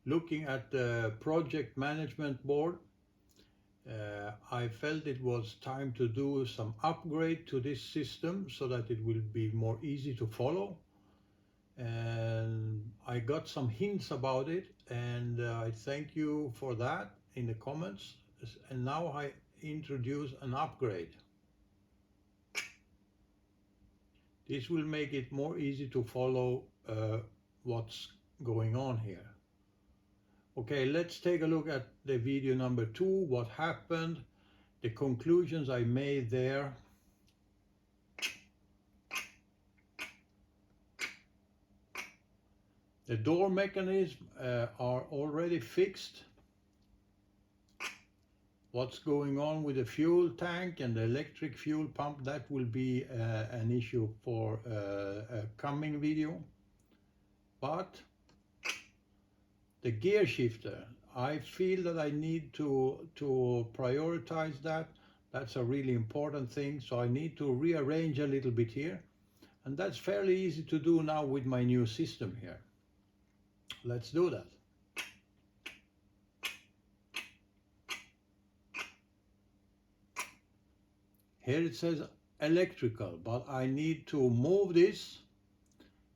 Looking at the project management board, I felt it was time to do some upgrade to this system so that it will be more easy to follow. And I got some hints about it, and I thank you for that in the comments. And now I introduce an upgrade. This will make it more easy to follow what's going on here. Okay, let's take a look at the video number 2, what happened, the conclusions I made there. The door mechanism are already fixed. What's going on with the fuel tank and the electric fuel pump, that will be an issue for a coming video. But the gear shifter, I feel that I need to prioritize that. That's a really important thing, so I need to rearrange a little bit here. And that's fairly easy to do now with my new system here. Let's do that. Here it says electrical, but I need to move this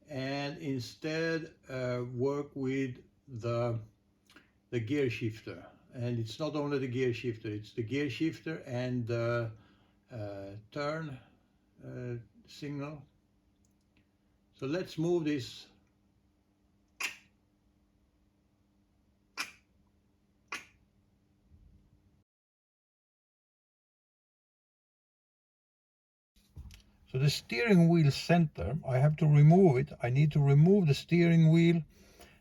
and instead work with the gear shifter. And it's not only the gear shifter, it's the gear shifter and the turn signal. So let's move this. So the steering wheel center, I have to remove it. I need to remove the steering wheel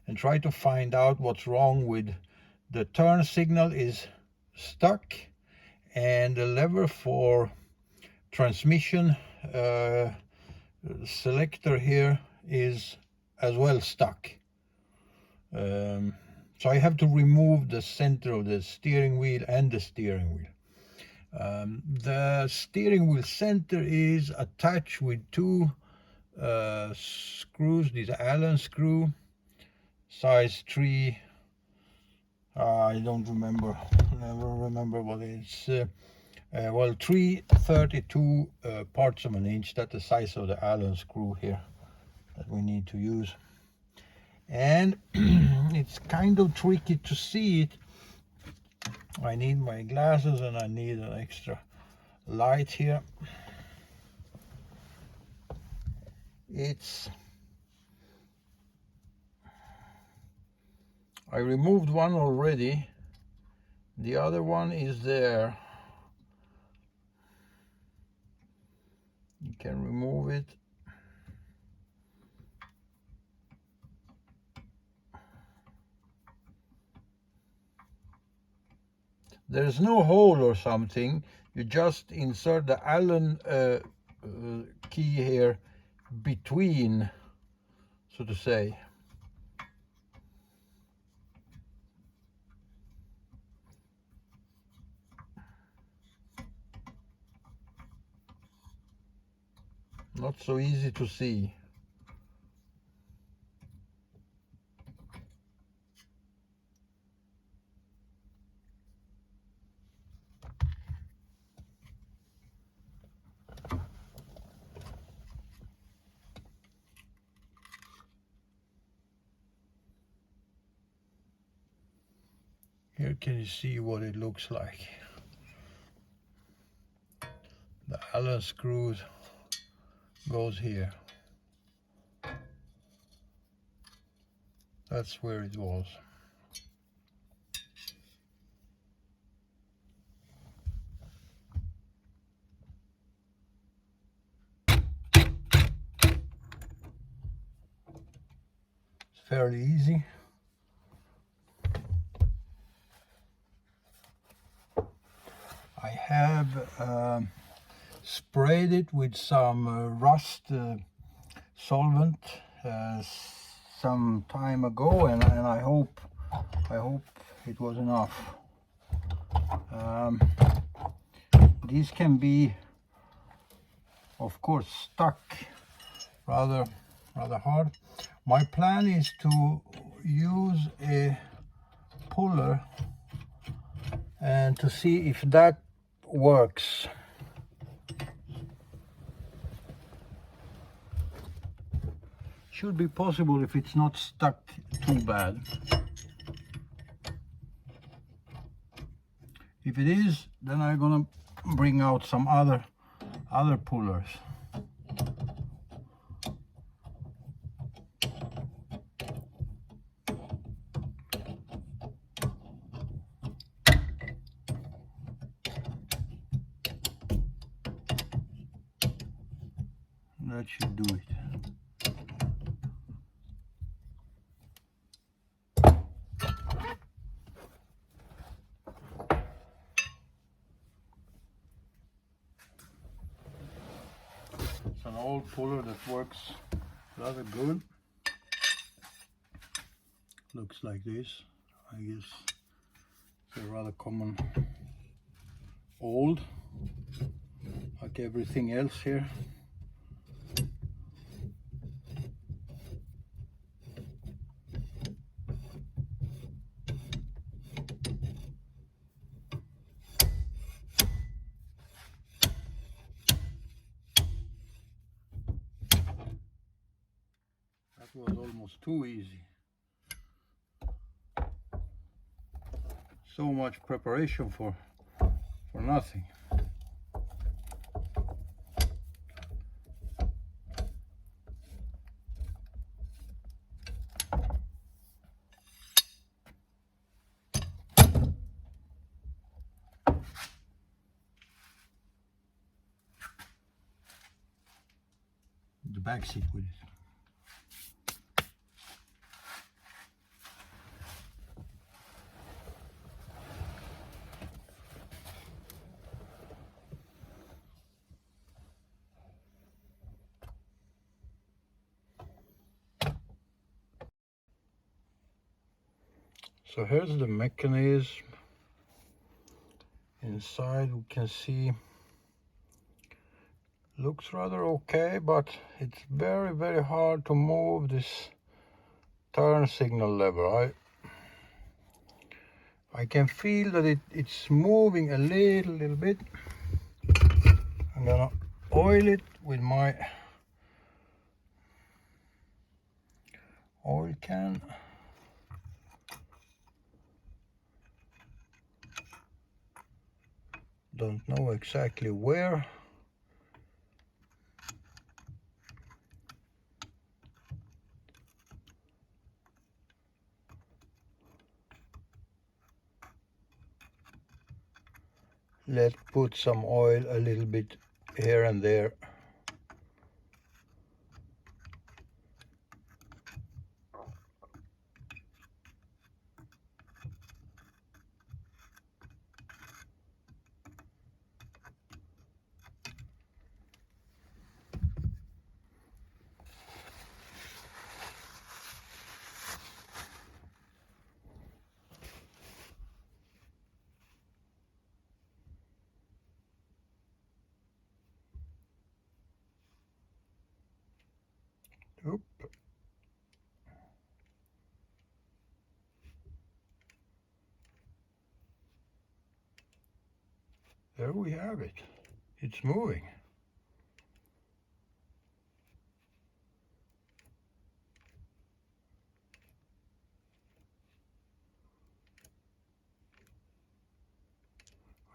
and try to find out what's wrong with the turn signal is stuck, and the lever for transmission selector here is as well stuck. So I have to remove the center of the steering wheel and the steering wheel. The steering wheel center is attached with two screws. These are Allen screw, size 3. I don't remember, never remember what it is. Well, 332 parts of an inch. That's the size of the Allen screw here that we need to use. And it's kind of tricky to see it. I need my glasses and I need an extra light here. I removed one already. The other one is there. You can remove it. There's no hole or something. You just insert the Allen key here between, so to say. Not so easy to see. Here can you see what it looks like. The Allen screws goes here. That's where it was. It's fairly easy. I have sprayed it with some rust solvent some time ago, and I hope it was enough. These can be, of course, stuck rather hard. My plan is to use a puller and to see if that works. Should be possible if it's not stuck too bad. If it is, then I'm gonna bring out some other pullers. That should do it. It's an old puller that works rather good. Looks like this. I guess it's a rather common old, like everything else here. That was almost too easy. So much preparation for nothing. The back seat with it. So here's the mechanism. Inside we can see, looks rather okay, but it's very hard to move this turn signal lever. I can feel that it's moving a little bit. I'm gonna oil it with my oil can. Don't know exactly where. Let's put some oil a little bit here and there. Oop. There we have it. It's moving.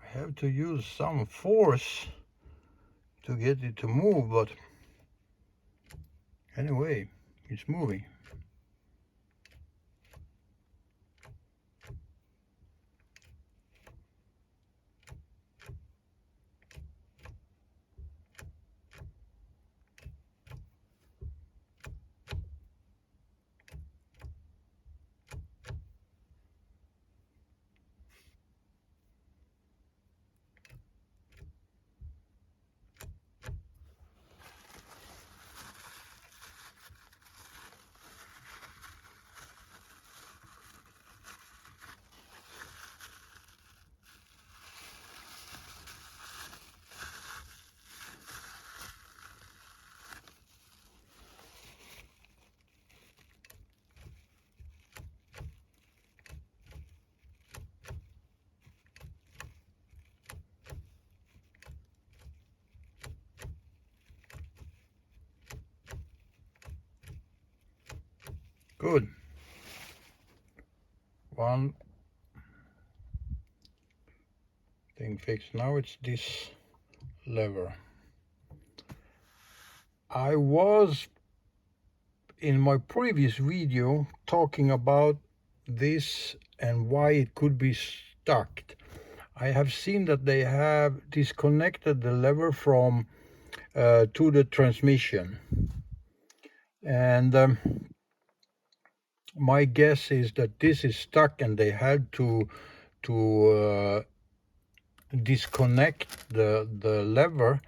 I have to use some force to get it to move, but anyway, it's moving. Good. One thing fixed. Now it's this lever. I was in my previous video talking about this and why it could be stuck. I have seen that they have disconnected the lever from to the transmission, and my guess is that this is stuck and they had to disconnect the lever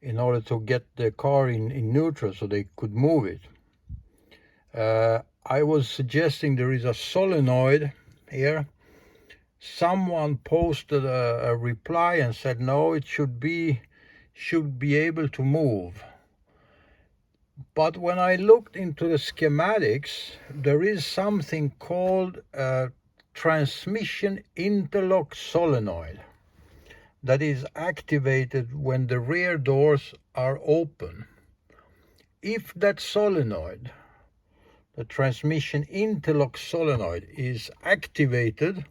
in order to get the car in neutral so they could move it. I was suggesting there is a solenoid here. Someone posted a reply and said no, it should be able to move. But when I looked into the schematics, there is something called a transmission interlock solenoid that is activated when the rear doors are open. If that solenoid, the transmission interlock solenoid, is activated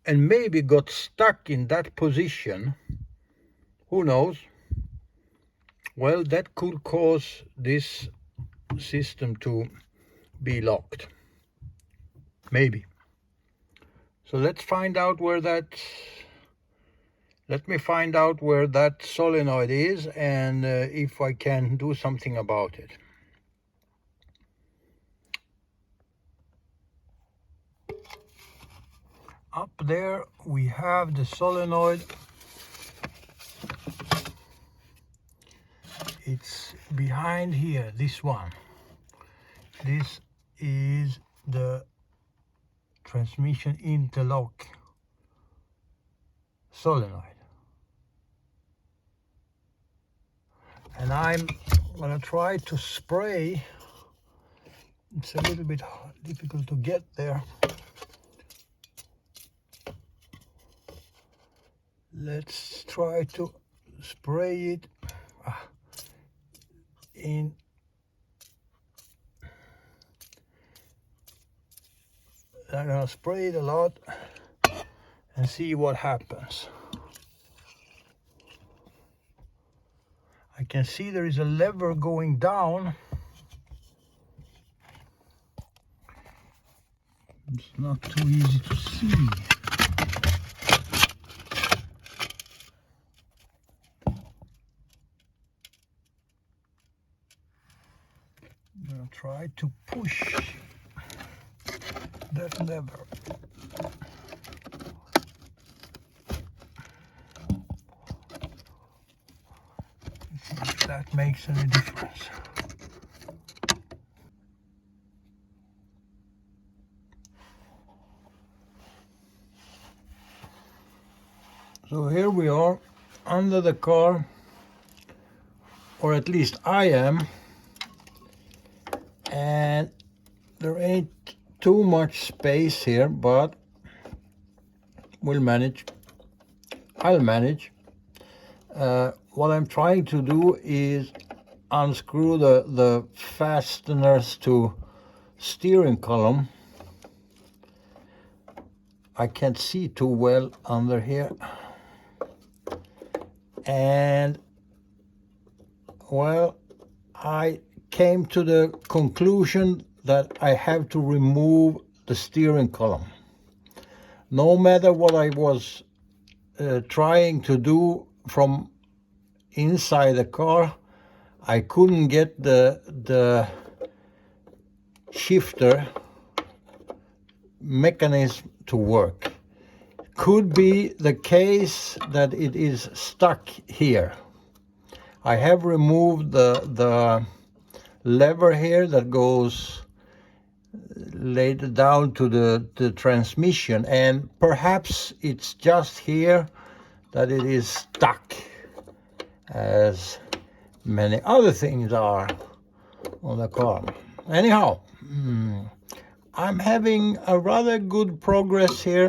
and maybe got stuck in that position, who knows? Well, that could cause this system to be locked. Maybe. So let's find out where that, let me find out where that solenoid is and if I can do something about it. Up there we have the solenoid. It's behind here, this one. This is the transmission interlock solenoid. And I'm gonna try to spray. It's a little bit difficult to get there. Let's try to spray it in. I'm gonna spray it a lot and see what happens. I can see there is a lever going down. It's not too easy to see. I'm gonna try to push that lever. See if that makes any difference. So here we are under the car, or at least I am, and there ain't too much space here, but we'll manage. I'll manage. What I'm trying to do is unscrew the fasteners to steering column. I can't see too well under here. And well, I came to the conclusion that I have to remove the steering column. No matter what I was trying to do from inside the car, I couldn't get the shifter mechanism to work. Could be the case that it is stuck here. I have removed the lever here that goes later down to the transmission, and perhaps it's just here that it is stuck, as many other things are on the car. Anyhow, I'm having a rather good progress here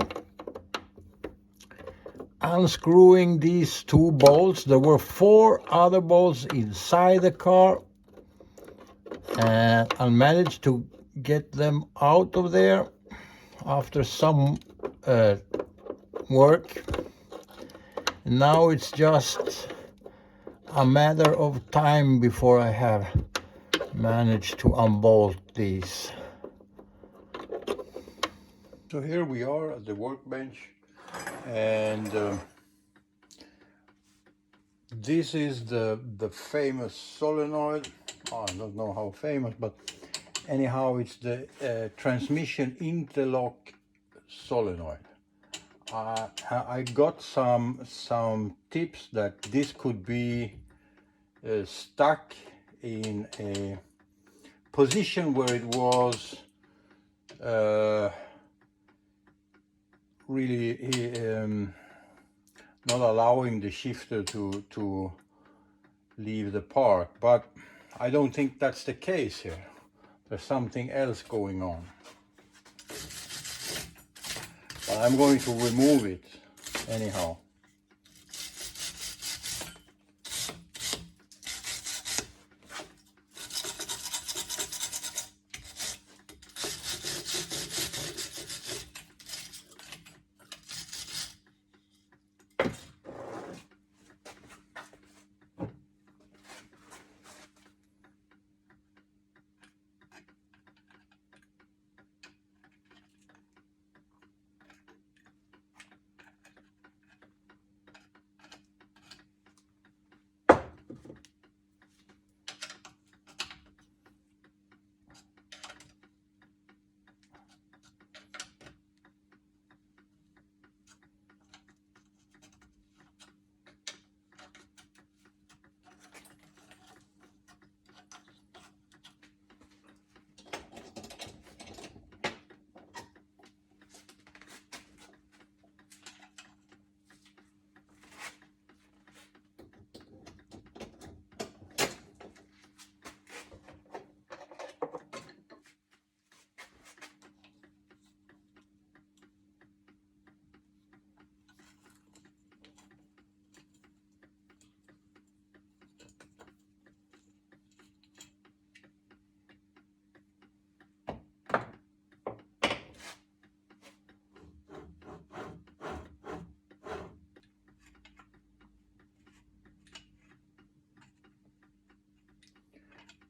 unscrewing these two bolts. There were 4 other bolts inside the car, and I managed to get them out of there after some work. Now it's just a matter of time before I have managed to unbolt these. So here we are at the workbench, and this is the famous solenoid. Oh, I don't know how famous, but anyhow, it's the transmission interlock solenoid. I got some tips that this could be stuck in a position where it was really not allowing the shifter to leave the park, but I don't think that's the case here. There's something else going on. But I'm going to remove it anyhow.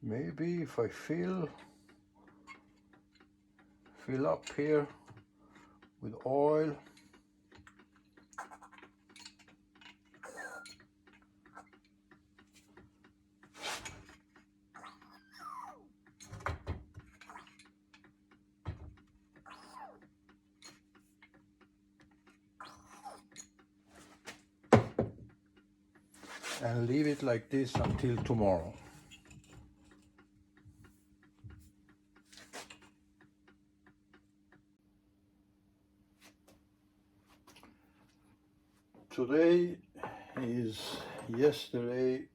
Maybe if I fill up here with oil. And leave it like this until tomorrow. Today is yesterday,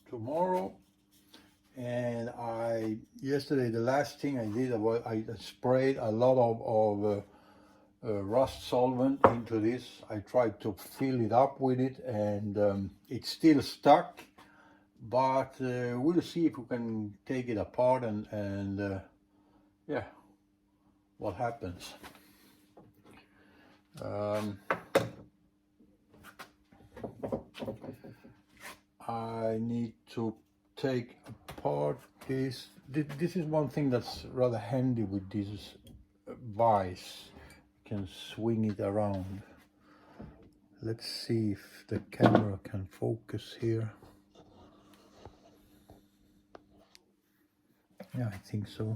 tomorrow, and yesterday the last thing I did was I sprayed a lot of rust solvent into this. I tried to fill it up with it, and it's still stuck, but we'll see if we can take it apart and yeah, what happens. I need to take apart this. This is one thing that's rather handy with this vise. You can swing it around. Let's see if the camera can focus here. Yeah, I think so.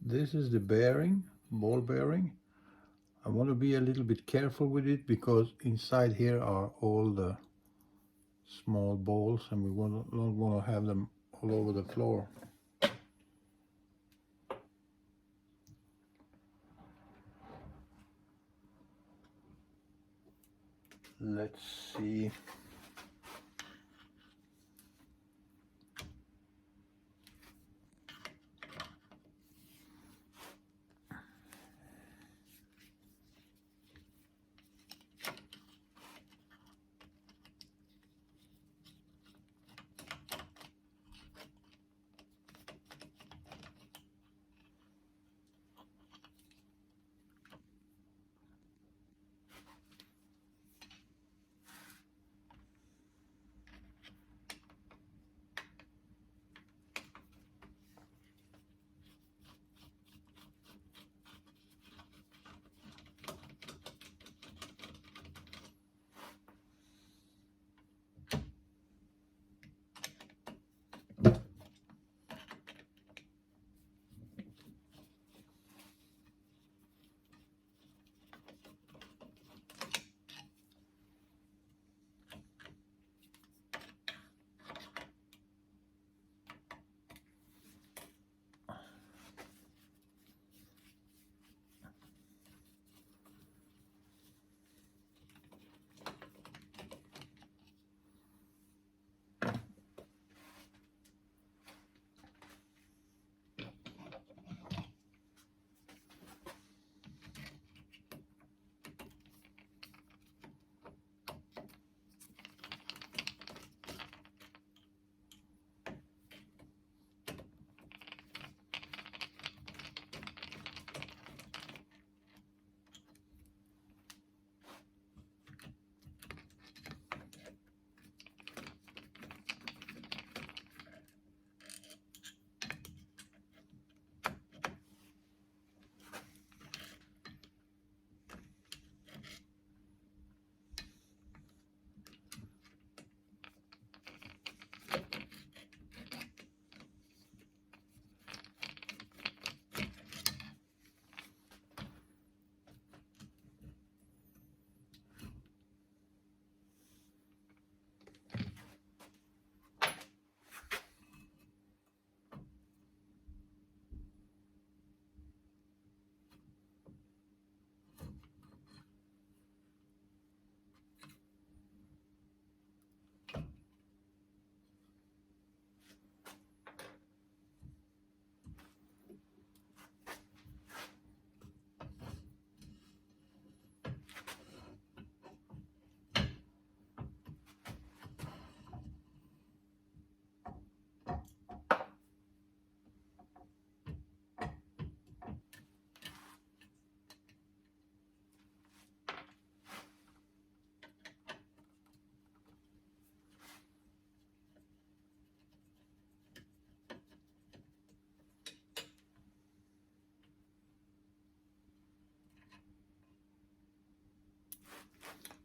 This is the bearing, ball bearing. I want to be a little bit careful with it because inside here are all the small balls and we don't want to have them all over the floor. Let's see.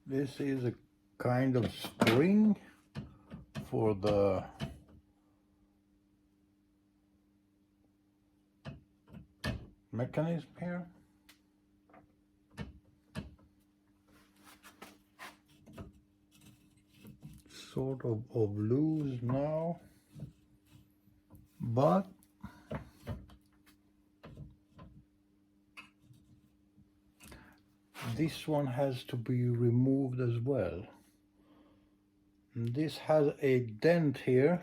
This is a kind of spring for the mechanism here. Sort of loose now, but this one has to be removed as well. And this has a dent here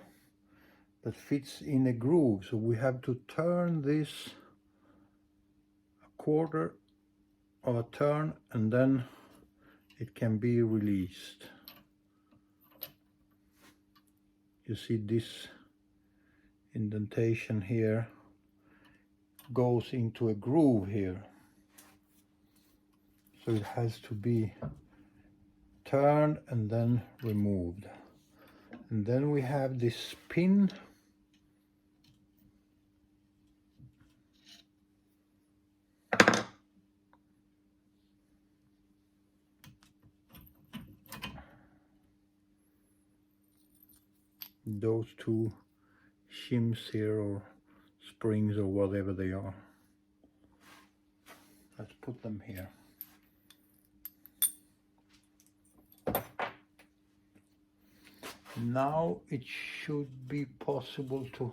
that fits in a groove, so we have to turn this a quarter of a turn and then it can be released. You see this indentation here goes into a groove here, so it has to be turned and then removed. And then we have this pin those two shims here, or springs, or whatever they are. Let's put them here. Now it should be possible to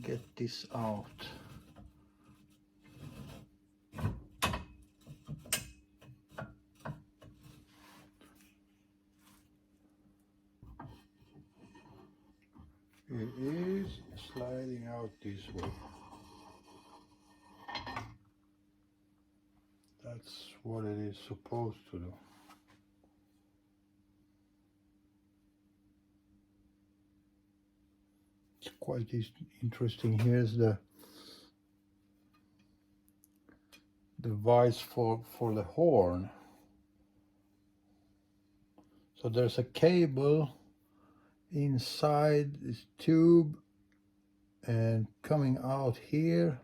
get this out. It is sliding out this way. That's what it is supposed to do. It's quite interesting. Here's the vise for the horn. So there's a cable inside this tube and coming out here,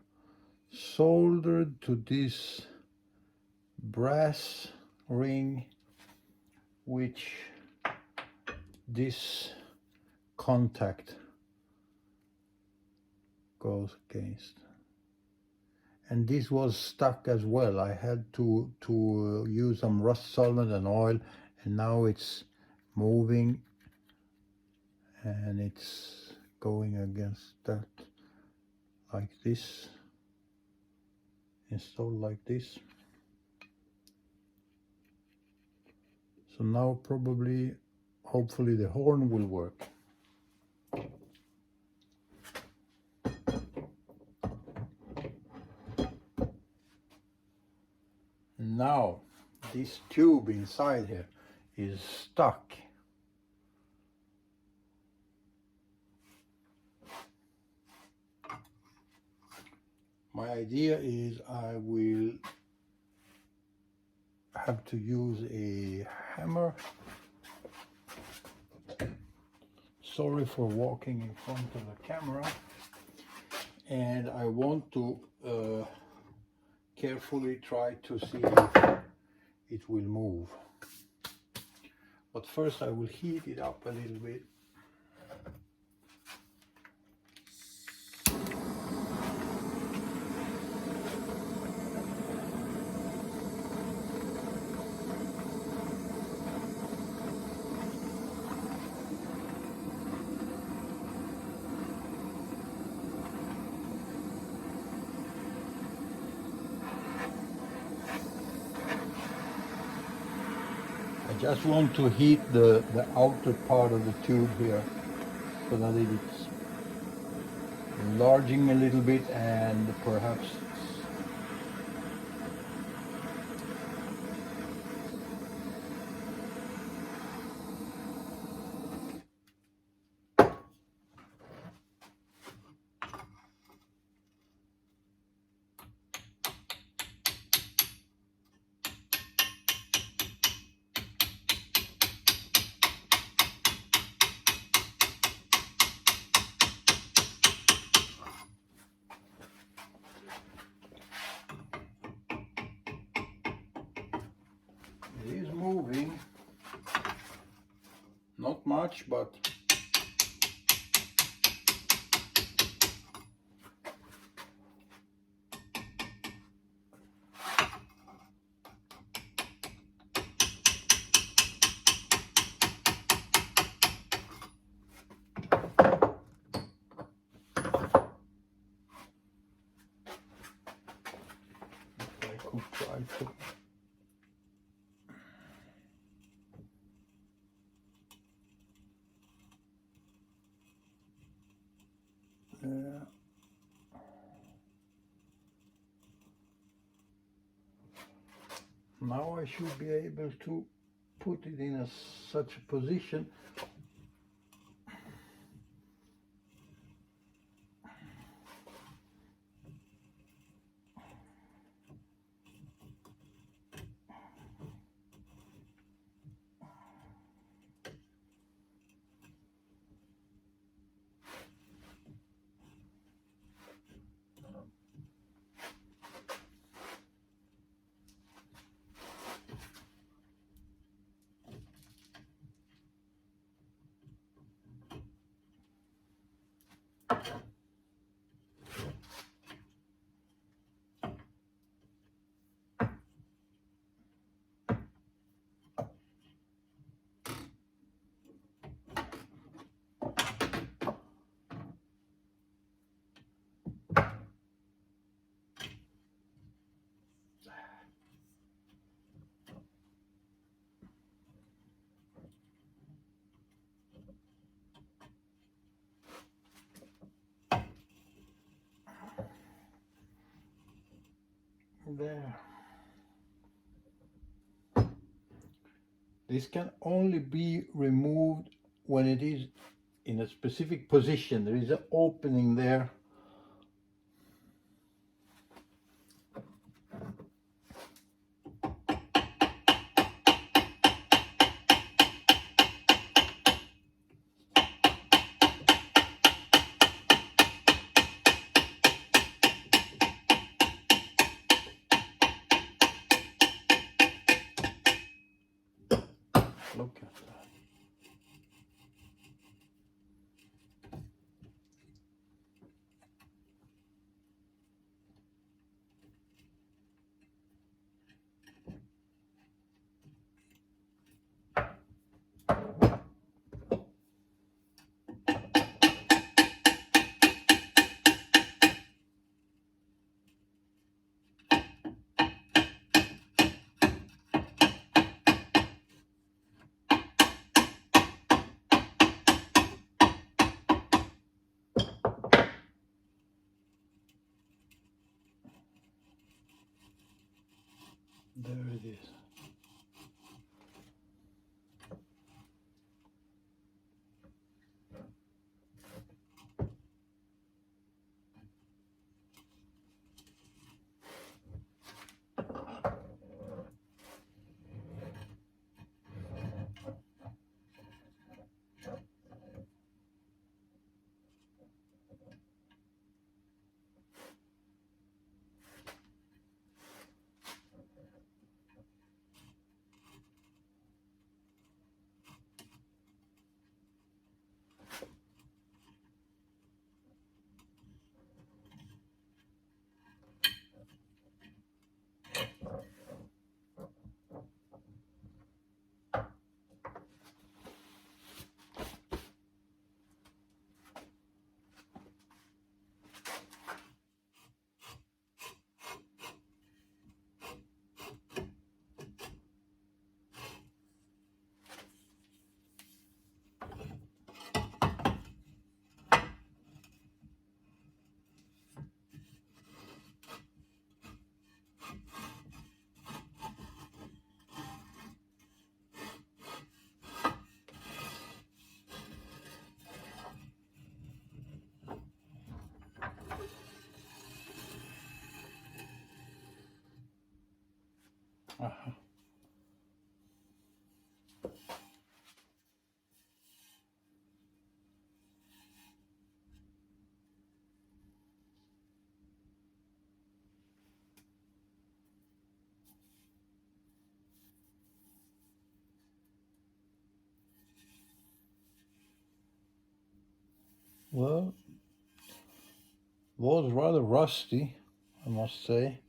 soldered to this brass ring, which this contact goes against. And this was stuck as well. I had to use some rust solvent and oil, and now it's moving and it's going against that, like this, installed like this. So now probably, hopefully the horn will work. Now this tube inside here is stuck. My idea is I will have to use a hammer. Sorry for walking in front of the camera. And I want to carefully try to see if it will move. But first I will heat it up a little bit. I just want to heat the outer part of the tube here so that it's enlarging a little bit, and perhaps it is moving, not much, but I could try to. Now I should be able to put it in such a position there. This can only be removed when it is in a specific position. There is an opening there. Look at that. There it is. Uh-huh. Well, was rather rusty, I must say.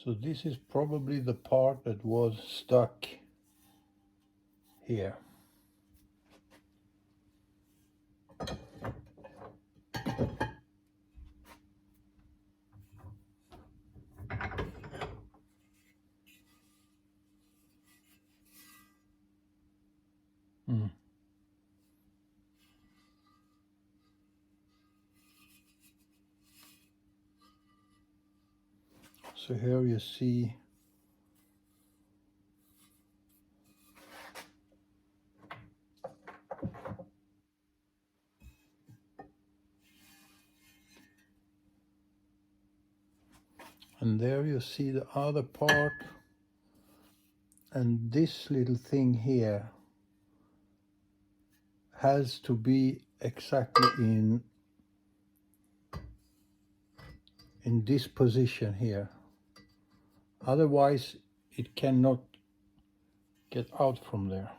So this is probably the part that was stuck here. Hmm. So here you see and there you see the other part, and this little thing here has to be exactly in this position here, otherwise it cannot get out from there.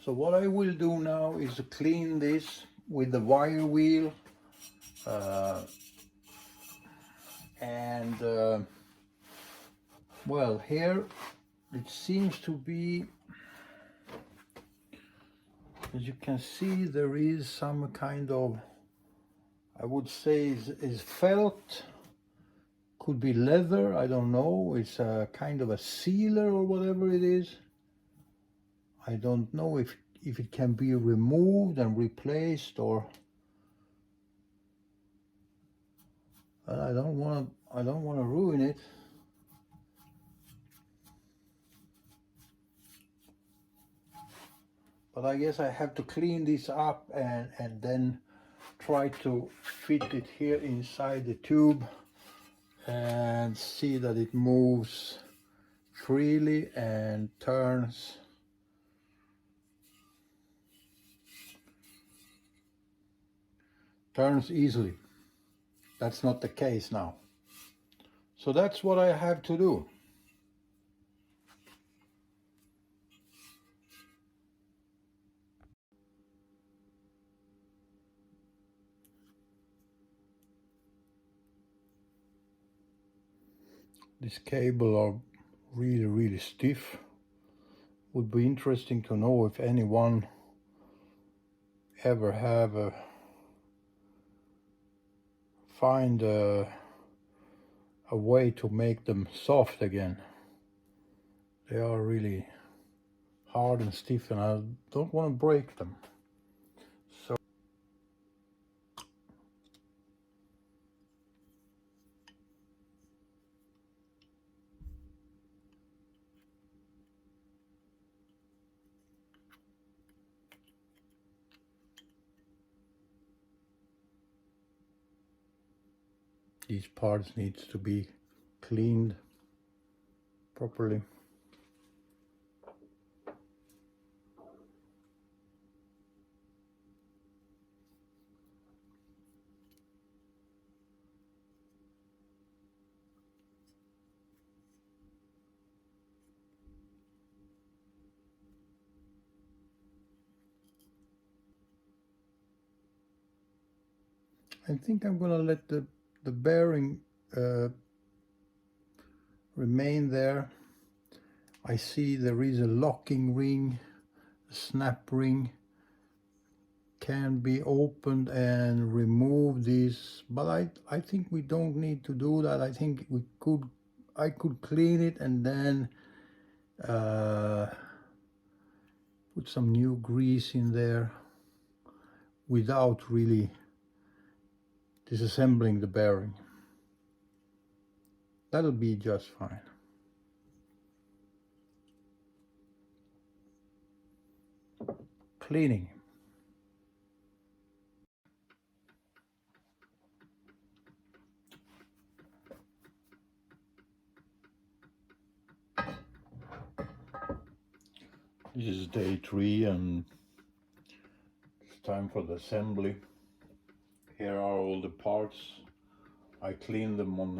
So what I will do now is to clean this with the wire wheel and well, here it seems to be, as you can see, there is some kind of, I would say is felt, could be leather, I don't know, it's a kind of a sealer or whatever it is. I don't know if it can be removed and replaced, or I don't want to ruin it. But I guess I have to clean this up and then try to fit it here inside the tube and see that it moves freely and turns easily. That's not the case now. So that's what I have to do. These cables are really stiff. Would be interesting to know if anyone ever have find a way to make them soft again. They are really hard and stiff, and I don't want to break them. So these parts needs to be cleaned properly. I think I'm gonna let the bearing remain there. I see there is a locking ring, a snap ring, can be opened and remove this, but I think we don't need to do that. I think I could clean it and then put some new grease in there without really disassembling the bearing. That'll be just fine. Cleaning. This is day 3 and it's time for the assembly. Here are all the parts. I cleaned them on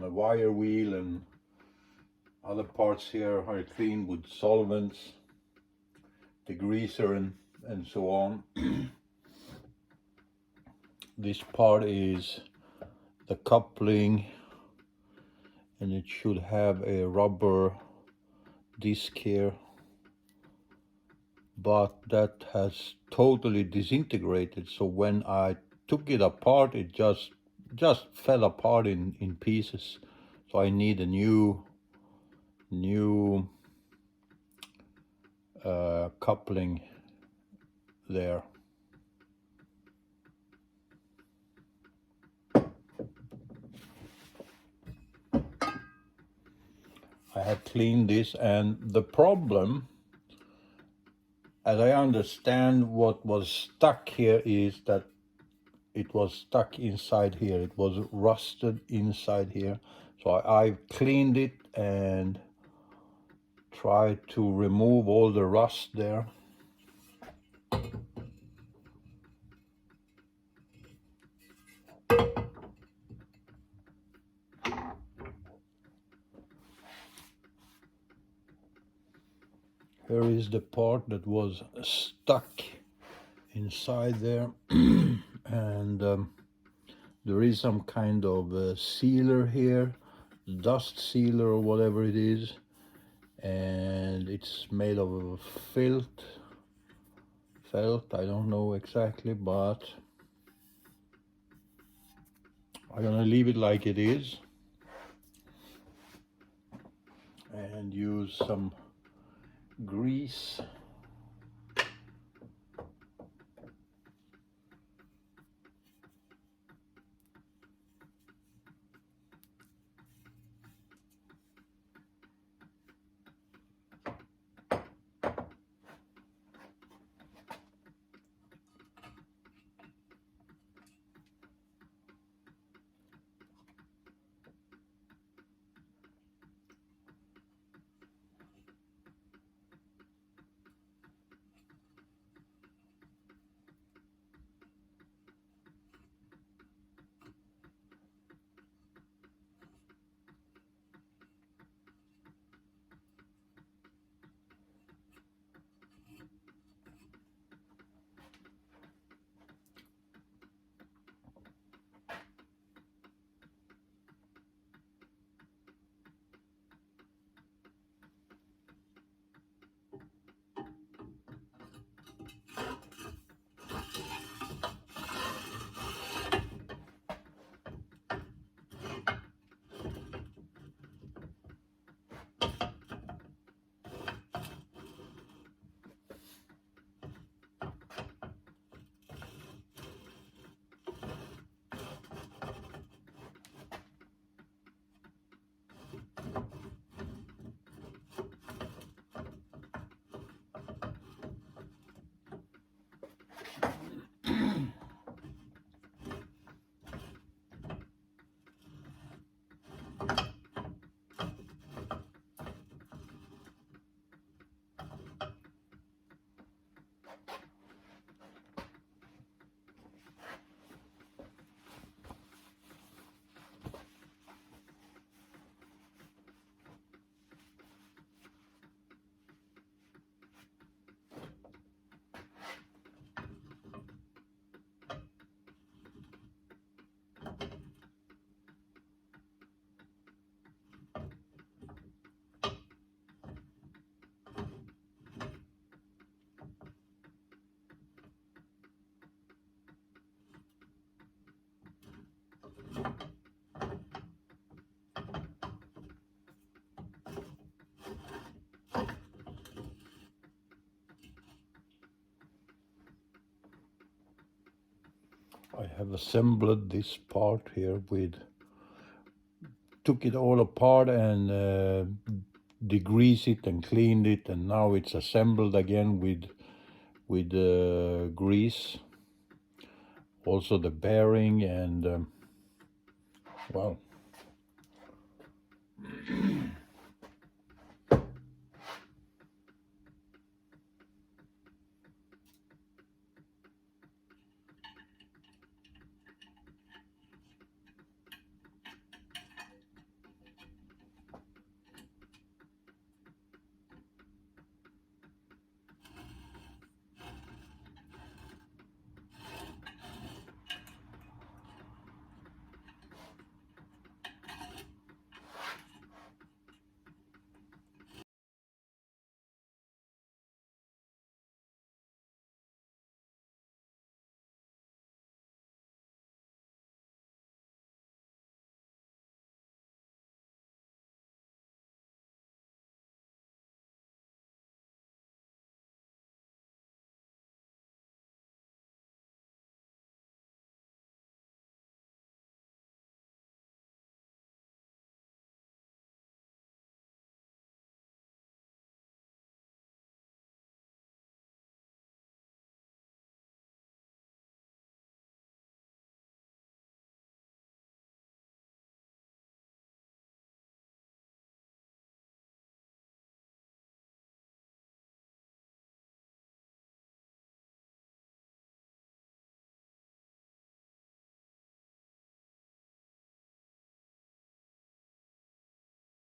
a wire wheel, and other parts here are cleaned with solvents, degreaser and so on. This part is the coupling, and it should have a rubber disc here, but that has totally disintegrated, so when I took it apart it just fell apart in pieces. So I need a new coupling there. I have cleaned this, and the problem, as I understand, what was stuck here is that it was stuck inside here. It was rusted inside here. So I've cleaned it and tried to remove all the rust there. Here is the part that was stuck inside there. And there is some kind of sealer here, dust sealer or whatever it is, and it's made of felt, I don't know exactly, but I'm gonna leave it like it is and use some grease. I have assembled this part here took it all apart and degreased it and cleaned it, and now it's assembled again with grease. Also the bearing and well,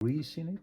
grease in it.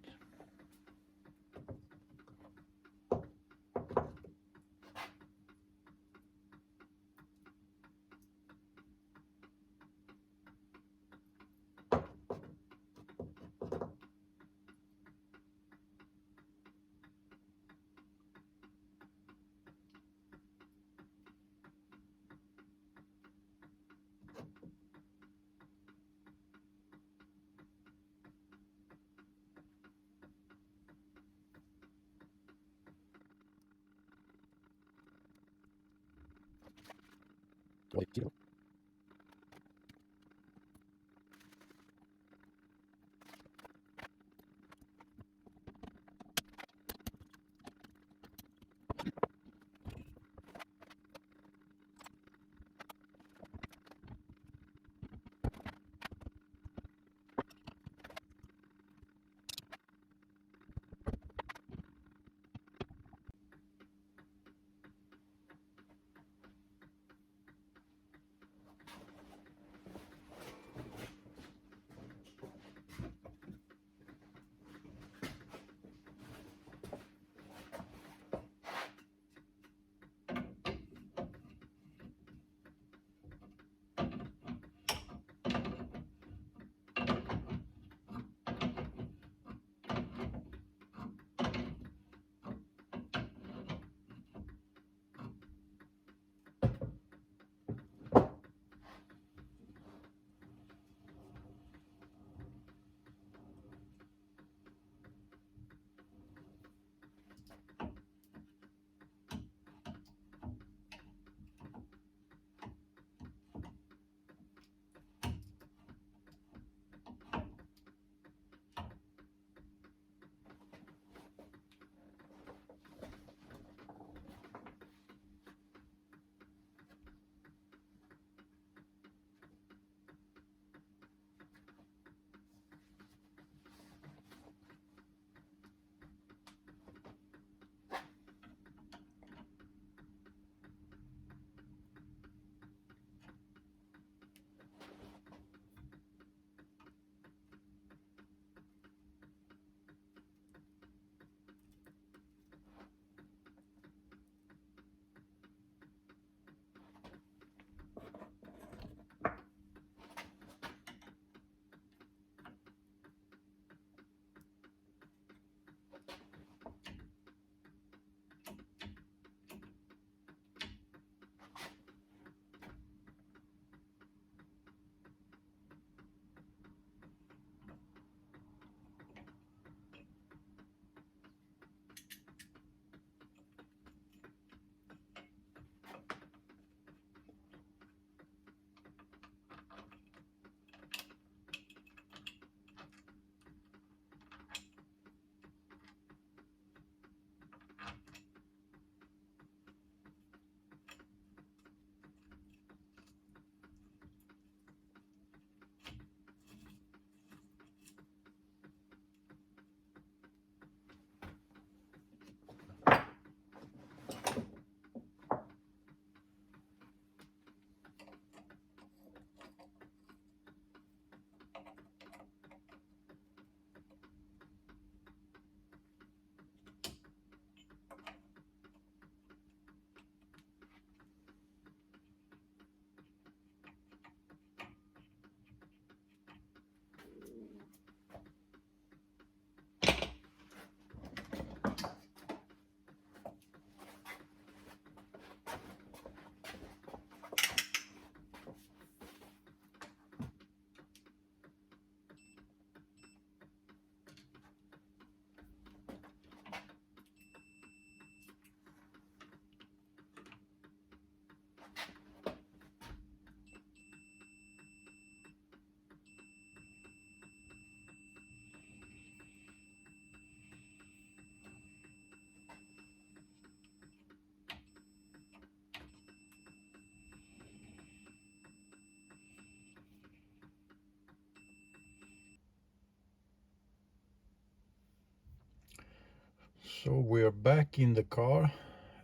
So we're back in the car,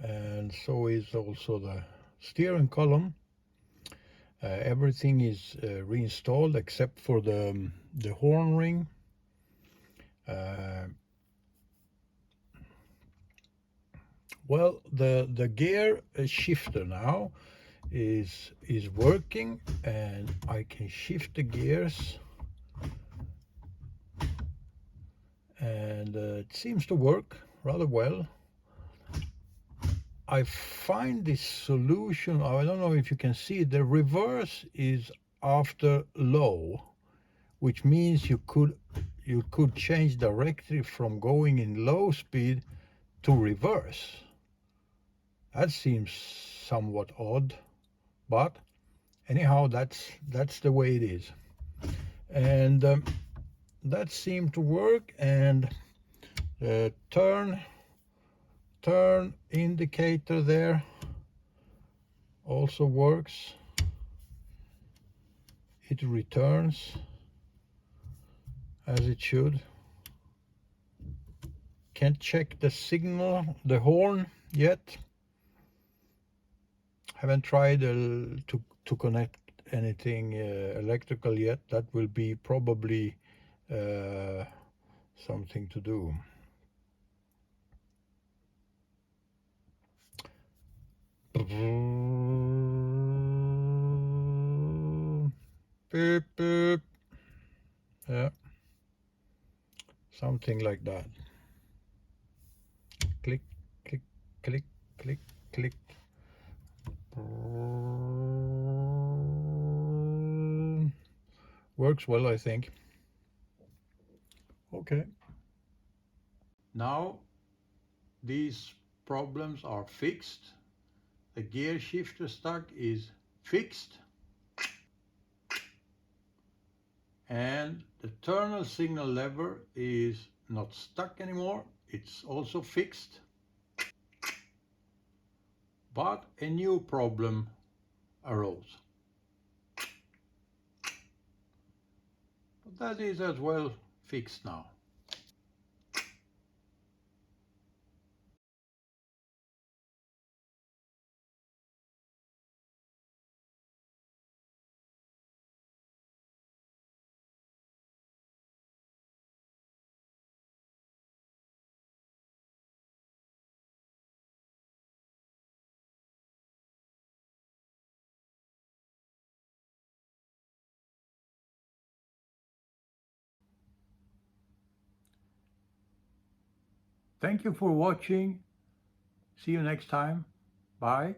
and so is also the steering column. Everything is reinstalled except for the horn ring. Well, the gear shifter now is working, and I can shift the gears, and it seems to work rather well. I find this solution, I don't know if you can see, the reverse is after low, which means you could change directly from going in low speed to reverse. That seems somewhat odd, but Anyhow, that's the way it is. And that seemed to work, and the turn indicator there also works. It returns as it should. Can't check the signal, the horn yet. Haven't tried to connect anything electrical yet. That will be probably something to do. Beep, beep. Yeah, something like that. Click, click, click, click, click. Works well, I think. Okay. Now these problems are fixed. The gear shifter stuck is fixed, and the turn signal lever is not stuck anymore. It's also fixed. But a new problem arose. But that is as well fixed now. Thank you for watching. See you next time. Bye.